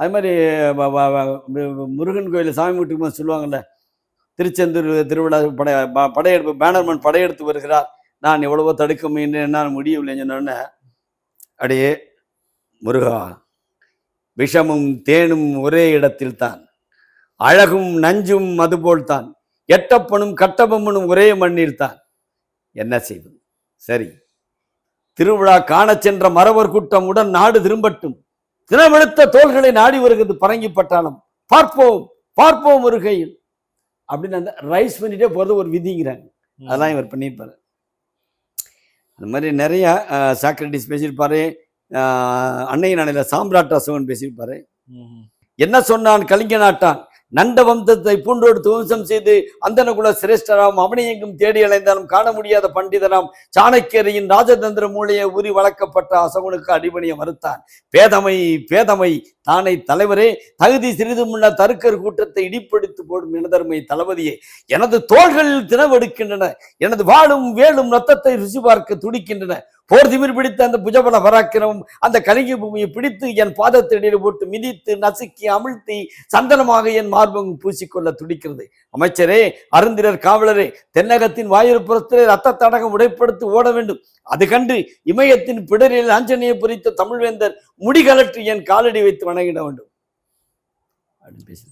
அது மாதிரி முருகன் கோயிலில் சாமி வீட்டுக்கு போது சொல்லுவாங்கல்ல, திருச்செந்தூர் திருவிழா படையெடுப்பு பேனர்மேன் படையெடுத்து வருகிறார், நான் எவ்வளவோ தடுக்க முயன்றேன், என்னால் முடியவில்லைன்னு சொன்னோடனே, அடையே முருகா, விஷமும் தேனும் ஒரே இடத்தில் தான், அழகும் நஞ்சும் அதுபோல்தான், எட்டப்பனும் கட்டபொம்மனும் ஒரே மண்ணில் தான், என்ன செய்வது? சரி, திருவிழா காணச் சென்ற மறவர் கூட்டம் உடன் நாடு திரும்பட்டும், தினவெடுத்த தோள்களை நாடி வருகிறது பரங்கிப்பட்டாலும், பார்ப்போம் பார்ப்போம் முருகையில் அப்படின்னு அந்த ரைஸ் பண்ணிட்டே போறது ஒரு விதிங்கிறாங்க. அதெல்லாம் இவர் பண்ணியிருப்பாரு. அந்த மாதிரி நிறைய சாக்ரட்டிஸ் பேசியிருப்பாரு. அன்னையின் அணையில சாம்ராட் அசோகன் பேசியிருப்பாரு. என்ன சொன்னான் கலிங்க நாட்டான், நண்ட வம்சத்தை பூண்டோடு துவம்சம் செய்து அந்தனகுல சிரேஷ்டராம் அவனை எங்கும் தேடி அலைந்தாலும் காண முடியாத பண்டிதராம் சாணக்கியரின் ராஜதந்திர மூலையை உரி வளர்க்கப்பட்ட அசோகனுக்கு அடிபணிய மறுத்தான். பேதமை பேதமை தானை தலைவரே, தகுதி சிறிது முன்ன தருக்கர் கூட்டத்தை இடிப்படுத்தி போடும் எனதர்மை தளபதியே, எனது தோள்களில் தினவெடுக்கின்றன, எனது வாழும் வேலும் ரத்தத்தை ருசி பார்க்க துடிக்கின்றன, போர் திமிர் பிடித்த அந்த புஜபல பராக்கிரமும் அந்த கலிங்க பூமியை பிடித்து என் பாதத்தடியில் போட்டு மிதித்து நசுக்கி அமிழ்த்தி சந்தனமாக என் மார்பங்கு பூசிக்கொள்ள துடிக்கிறது. அமைச்சரே, அருந்திரர் காவலரே, தென்னகத்தின் வாயுப்புறத்திலே ரத்த தடகம் உடைப்படுத்தி ஓட வேண்டும். அது கண்டு இமயத்தின் பிடரில் ஆஞ்சனையை பொறித்த தமிழ்வேந்தர் முடிகலற்றி என் காலடி வைத்து வணங்கிட வேண்டும் அப்படின்னு பேசி